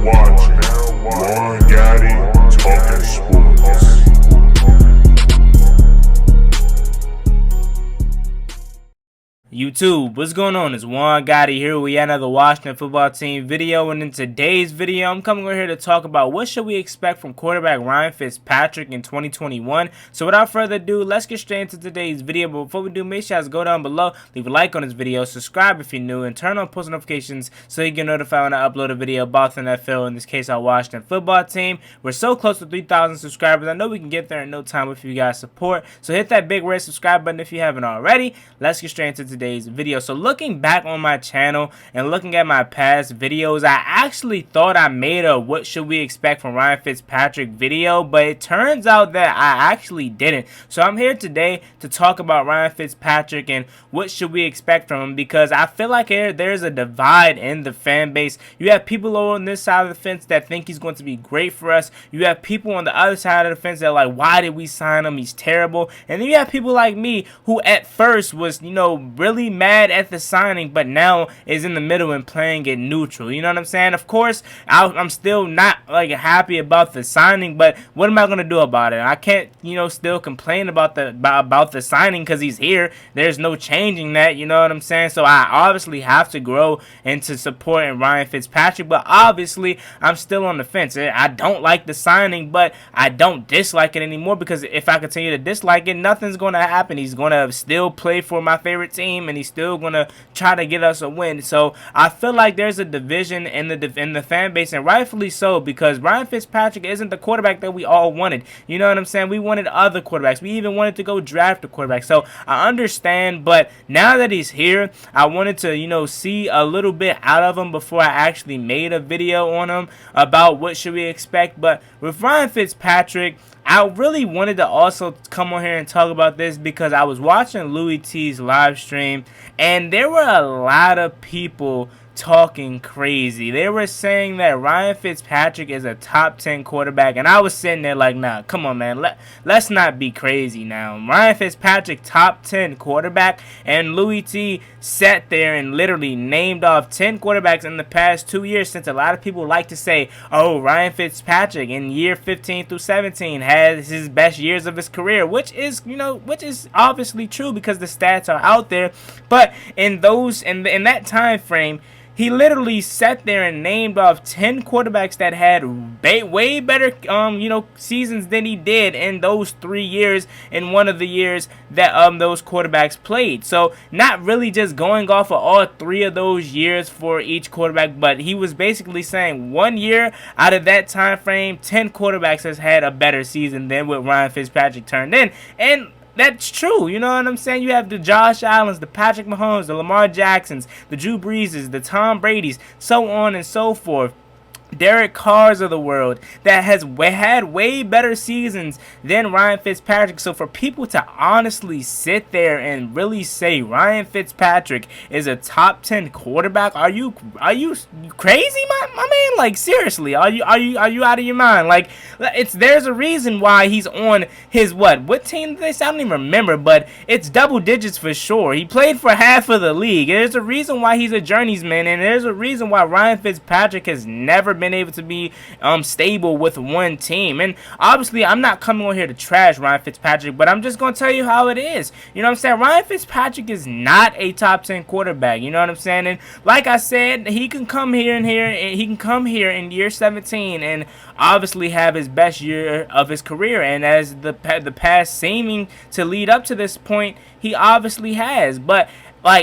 watching Juan Gotti Talking Sports. YouTube, what's going on? It's Juan Gotti here. We had another Washington football team video, and in today's video, I'm coming over here to talk about what should we expect from quarterback Ryan Fitzpatrick in 2021. So without further ado, let's get straight into today's video. But before we do, make sure you guys go down below, leave a like on this video, subscribe if you're new, and turn on post notifications so you get notified when I upload a video about the NFL, in this case our Washington football team. We're so close to 3,000 subscribers. I know we can get there in no time with you guys' support. So hit that big red subscribe button if you haven't already. Let's get straight into today's video. So looking back on my channel and looking at my past videos, I actually thought I made a what should we expect from Ryan Fitzpatrick video, but it turns out that I actually didn't. So I'm here today to talk about Ryan Fitzpatrick and what should we expect from him, because I feel like there's a divide in the fan base. You have people over on this side of the fence that think he's going to be great for us. You have people on the other side of the fence that are like, why did we sign him? He's terrible. And then you have people like me who at first was, really mad at the signing, but now is in the middle and playing it neutral. You know what I'm saying? Of course, I'm still not happy about the signing, but what am I gonna do about it? I can't, still complain about the signing because he's here. There's no changing that. You know what I'm saying? So I obviously have to grow into supporting Ryan Fitzpatrick, but obviously I'm still on the fence. I don't like the signing, but I don't dislike it anymore, because if I continue to dislike it, nothing's gonna happen. He's gonna still play for my favorite team, and he's still gonna try to get us a win. So I feel like there's a division in the fan base, and rightfully so, because Ryan Fitzpatrick isn't the quarterback that we all wanted. You know what I'm saying? We wanted other quarterbacks. We even wanted to go draft a quarterback. So I understand, but now that he's here, I wanted to see a little bit out of him before I actually made a video on him about what should we expect. But with Ryan Fitzpatrick, I really wanted to also come on here and talk about this because I was watching Louis T's live stream, and there were a lot of people talking crazy. They were saying that Ryan Fitzpatrick is a top 10 quarterback, and I was sitting there like, nah, come on, man, let's not be crazy now. Ryan Fitzpatrick, top 10 quarterback, and Louis T sat there and literally named off 10 quarterbacks in the past 2 years, since a lot of people like to say, oh, Ryan Fitzpatrick in year 15 through 17 has his best years of his career, which is obviously true because the stats are out there. But in that time frame, he literally sat there and named off 10 quarterbacks that had way better, seasons than he did in those 3 years, in one of the years that those quarterbacks played. So not really just going off of all 3 of those years for each quarterback, but he was basically saying 1 year out of that time frame, 10 quarterbacks has had a better season than what Ryan Fitzpatrick turned in. And that's true, you know what I'm saying? You have the Josh Allens, the Patrick Mahomes, the Lamar Jacksons, the Drew Breeses, the Tom Bradys, so on and so forth. Derek Carr's of the world that has had way better seasons than Ryan Fitzpatrick. So for people to honestly sit there and really say Ryan Fitzpatrick is a top 10 quarterback, are you crazy, my man? Like, seriously, are you out of your mind? Like, there's a reason why he's on his what team did they say? I don't even remember, but it's double digits for sure. He played for half of the league. There's a reason why he's a journeyman, and there's a reason why Ryan Fitzpatrick has never been able to be stable with one team. And obviously I'm not coming on here to trash Ryan Fitzpatrick, but I'm just going to tell you how it is. You know what I'm saying? Ryan Fitzpatrick is not a top 10 quarterback. You know what I'm saying? And like I said, he can come here in year 17 and obviously have his best year of his career, and as the past seeming to lead up to this point, he obviously has. But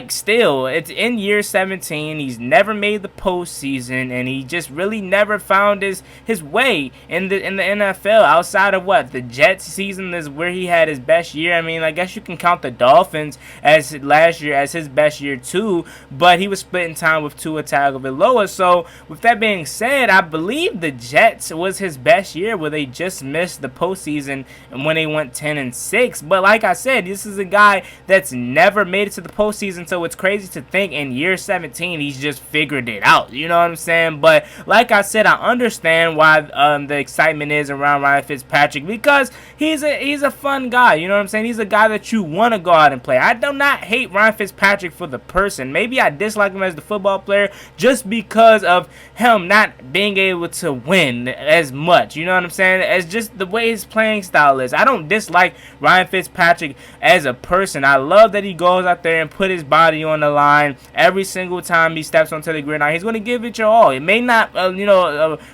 still, it's in year 17. He's never made the postseason, and he just really never found his way in the NFL outside of the Jets season is where he had his best year. I mean, I guess you can count the Dolphins as last year as his best year too, but he was splitting time with Tua Tagovailoa. So with that being said, I believe the Jets was his best year, where they just missed the postseason and when they went 10-6. But like I said, this is a guy that's never made it to the postseason season, so it's crazy to think in year 17 he's just figured it out. You know what I'm saying? But like I said, I understand why the excitement is around Ryan Fitzpatrick, because he's a fun guy. You know what I'm saying? He's a guy that you want to go out and play. I do not hate Ryan Fitzpatrick for the person. Maybe I dislike him as the football player just because of him not being able to win as much. You know what I'm saying? As just the way his playing style is. I don't dislike Ryan Fitzpatrick as a person. I love that he goes out there and put his body on the line every single time he steps onto the gridiron. He's going to give it your all. It may not,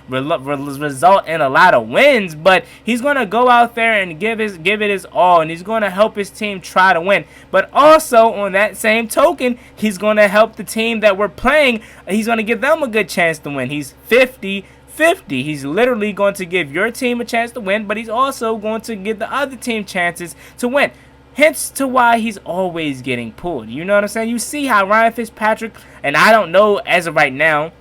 result in a lot of wins, but he's going to go out there and give it his all, and he's going to help his team try to win. But also, on that same token, he's going to help the team that we're playing. He's going to give them a good chance to win. He's 50-50. He's literally going to give your team a chance to win, but he's also going to give the other team chances to win. Hence to why he's always getting pulled. You know what I'm saying? You see how Ryan Fitzpatrick, and I don't know as of right now,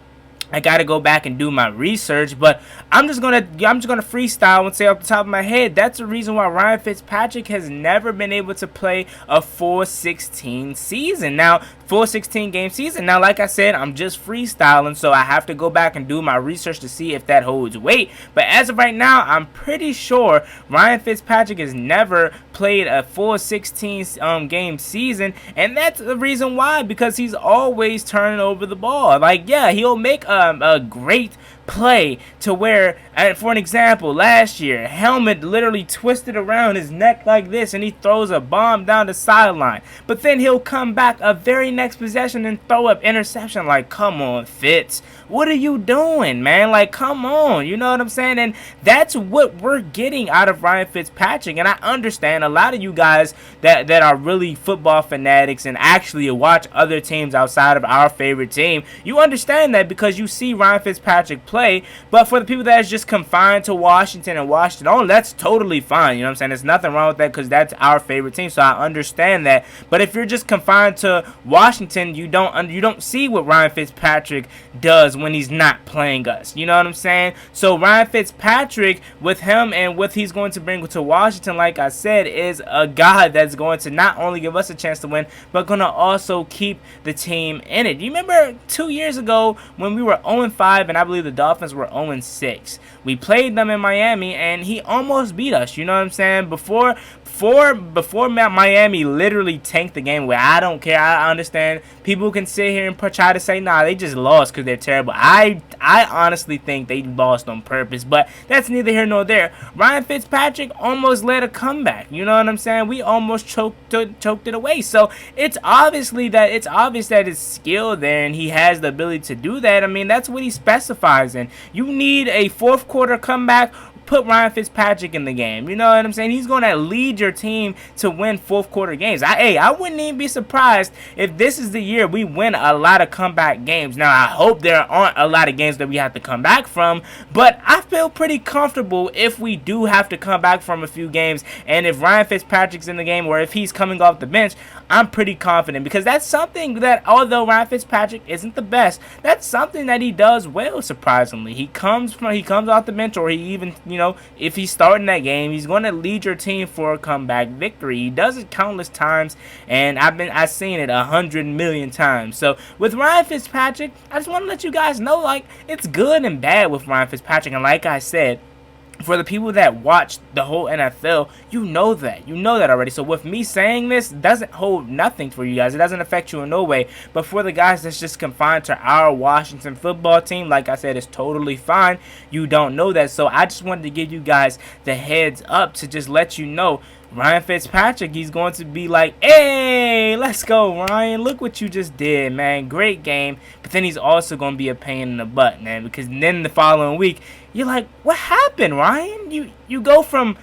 I gotta go back and do my research, but I'm just gonna freestyle and say off the top of my head, that's the reason why Ryan Fitzpatrick has never been able to play a full 16 season. Now, full 16 game season. Now, like I said, I'm just freestyling, so I have to go back and do my research to see if that holds weight. But as of right now, I'm pretty sure Ryan Fitzpatrick has never played a full 16 game season, and that's the reason why, because he's always turning over the ball. Like, yeah, he'll make a great play to where, for an example, last year, helmet literally twisted around his neck like this, and he throws a bomb down the sideline. But then he'll come back a very next possession and throw up interception. Like, come on, Fitz, what are you doing, man? Like, come on, you know what I'm saying? And that's what we're getting out of Ryan Fitzpatrick. And I understand a lot of you guys that are really football fanatics and actually watch other teams outside of our favorite team. You understand that because you see Ryan Fitzpatrick play. But for the people that is just confined to Washington and Washington only, that's totally fine. You know what I'm saying? There's nothing wrong with that because that's our favorite team. So I understand that. But if you're just confined to Washington, you don't see what Ryan Fitzpatrick does when he's not playing us. You know what I'm saying? So Ryan Fitzpatrick, with him and what he's going to bring to Washington, like I said, is a guy that's going to not only give us a chance to win, but going to also keep the team in it. You remember 2 years ago when we were 0-5 and I believe the Dolphins were 0-6. We played them in Miami and he almost beat us. You know what I'm saying? Before Miami literally tanked the game away. I don't care. I understand people can sit here and try to say, nah, they just lost because they're terrible. I honestly think they lost on purpose, but that's neither here nor there. Ryan Fitzpatrick almost led a comeback. You know what I'm saying? We almost choked it away. So it's obvious that his skill there and he has the ability to do that. I mean, that's what he specifies in. You need a fourth quarter comeback, put Ryan Fitzpatrick in the game. You know what I'm saying? He's going to lead your team to win fourth quarter games. I wouldn't even be surprised if this is the year we win a lot of comeback games. Now, I hope there aren't a lot of games that we have to come back from, but I feel pretty comfortable if we do have to come back from a few games, and if Ryan Fitzpatrick's in the game or if he's coming off the bench, I'm pretty confident, because that's something that, although Ryan Fitzpatrick isn't the best, that's something that he does well, surprisingly. He comes off the bench, or he even, if he's starting that game, he's going to lead your team for a comeback victory. He does it countless times, and I've seen it 100 million times. So with Ryan Fitzpatrick, I just want to let you guys know, like, it's good and bad with Ryan Fitzpatrick. And like I said, for the people that watch the whole NFL, you know that already. So with me saying this, doesn't hold nothing for you guys. It doesn't affect you in no way. But for the guys that's just confined to our Washington football team, like I said, it's totally fine. You don't know that. So I just wanted to give you guys the heads up to just let you know, Ryan Fitzpatrick, he's going to be like, hey, let's go, Ryan. Look what you just did, man. Great game. But then he's also going to be a pain in the butt, man, because then the following week, you're like, what happened, Ryan? You go from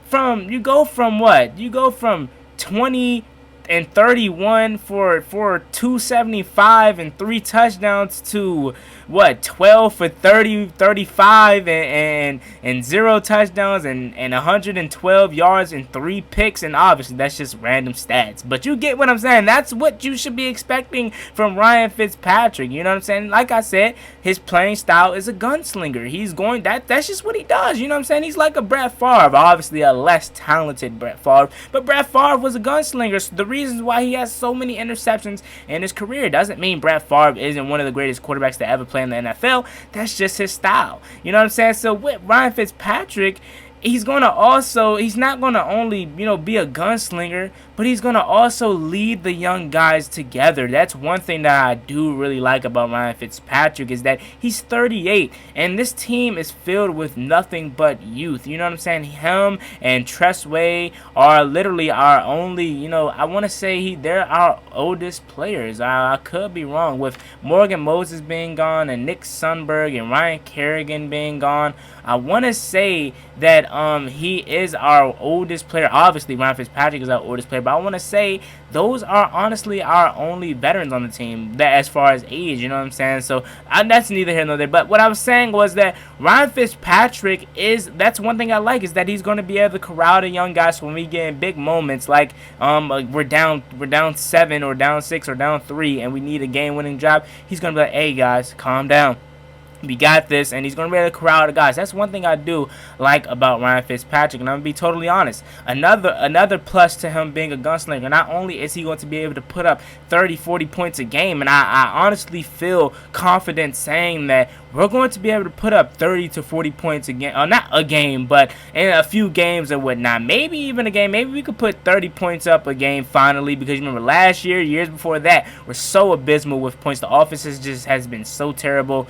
what? You go from 20 and 31 for 275 and 3 touchdowns to what, 12 for 30, 35 and 0 touchdowns and 112 yards and 3 picks. And obviously that's just random stats, but you get what I'm saying. That's what you should be expecting from Ryan Fitzpatrick. You know what I'm saying? Like I said, his playing style is a gunslinger. He's going that's just what he does. You know what I'm saying? He's like a Brett Favre, obviously a less talented Brett Favre, but Brett Favre was a gunslinger. So the reasons why he has so many interceptions in his career. It doesn't mean Brett Favre isn't one of the greatest quarterbacks to ever play in the NFL. That's just his style. You know what I'm saying? So with Ryan Fitzpatrick, he's not gonna only, be a gunslinger, but he's gonna also lead the young guys together. That's one thing that I do really like about Ryan Fitzpatrick, is that he's 38, and this team is filled with nothing but youth. You know what I'm saying? Him and Tressway are literally our only, I want to say they're our oldest players. I could be wrong, with Morgan Moses being gone and Nick Sundberg and Ryan Kerrigan being gone. I want to say that he is our oldest player. Obviously, Ryan Fitzpatrick is our oldest player, but I want to say those are honestly our only veterans on the team, that as far as age, you know what I'm saying? So that's neither here nor there. But what I was saying was that Ryan Fitzpatrick that's one thing I like, is that he's going to be able to corral the young guys when we get in big moments, like we're down 7 or down 6 or down 3, and we need a game-winning drive. He's going to be like, hey guys, calm down. We got this, and he's going to be able to corral the guys. That's one thing I do like about Ryan Fitzpatrick, and I'm going to be totally honest. Another plus to him being a gunslinger, not only is he going to be able to put up 30, 40 points a game, and I honestly feel confident saying that we're going to be able to put up 30 to 40 points a game. Not a game, but in a few games or whatnot. Maybe even a game. Maybe we could put 30 points up a game finally, because you remember last year, years before that, we're so abysmal with points. The offense has been so terrible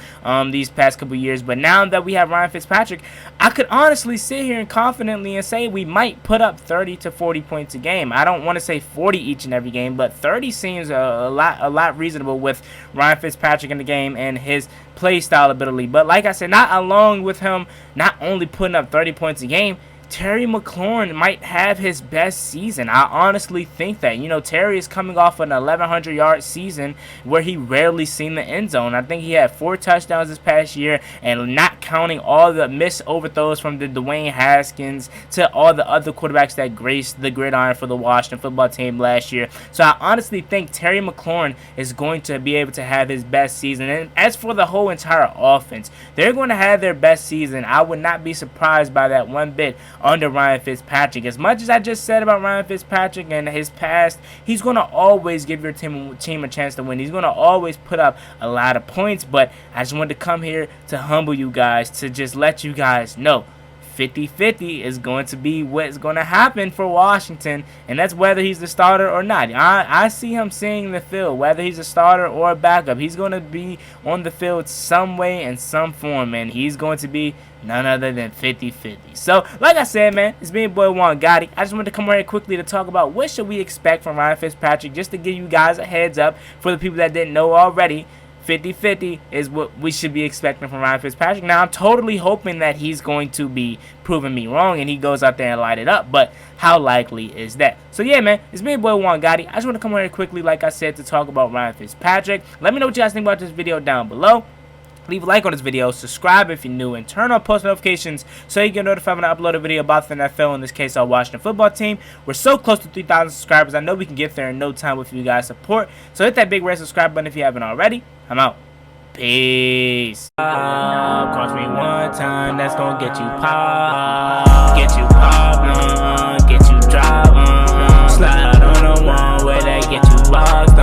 these past couple years. But now that we have Ryan Fitzpatrick, I could honestly sit here and confidently and say we might put up 30 to 40 points a game. I don't want to say 40 each and every game, but 30 seems a lot reasonable with Ryan Fitzpatrick in the game and his play style ability. But like I said, not along with him not only putting up 30 points a game, Terry McLaurin might have his best season. I honestly think that. Terry is coming off an 1,100-yard season where he rarely seen the end zone. I think he had 4 touchdowns this past year, and not counting all the missed overthrows from the Dwayne Haskins to all the other quarterbacks that graced the gridiron for the Washington football team last year. So I honestly think Terry McLaurin is going to be able to have his best season. And as for the whole entire offense, they're going to have their best season. I would not be surprised by that one bit under Ryan Fitzpatrick. As much as I just said about Ryan Fitzpatrick and his past, he's going to always give your team a chance to win. He's going to always put up a lot of points, but I just wanted to come here to humble you guys, to just let you guys know 50-50 is going to be what's going to happen for Washington, and that's whether he's the starter or not. I see him seeing the field, whether he's a starter or a backup. He's going to be on the field some way and some form, and he's going to be none other than 50-50. So, like I said, man, it's me, your boy Juan Gotti. I just wanted to come right here quickly to talk about what should we expect from Ryan Fitzpatrick, just to give you guys a heads up for the people that didn't know already. 50-50 is what we should be expecting from Ryan Fitzpatrick. Now, I'm totally hoping that he's going to be proving me wrong and he goes out there and light it up, but how likely is that? So, yeah, man, it's me, your boy Juan Gotti. I just want to come here quickly, like I said, to talk about Ryan Fitzpatrick. Let me know what you guys think about this video down below. Leave a like on this video, subscribe if you're new, and turn on post notifications so you get notified when I upload a video about the NFL, in this case our Washington football team. We're so close to 3,000 subscribers. I know we can get there in no time with you guys' support. So hit that big red subscribe button if you haven't already. I'm out. Peace. Cross me one time, that's gonna get you pop. Get you pop, get you drop, slide on the one where they get you lost.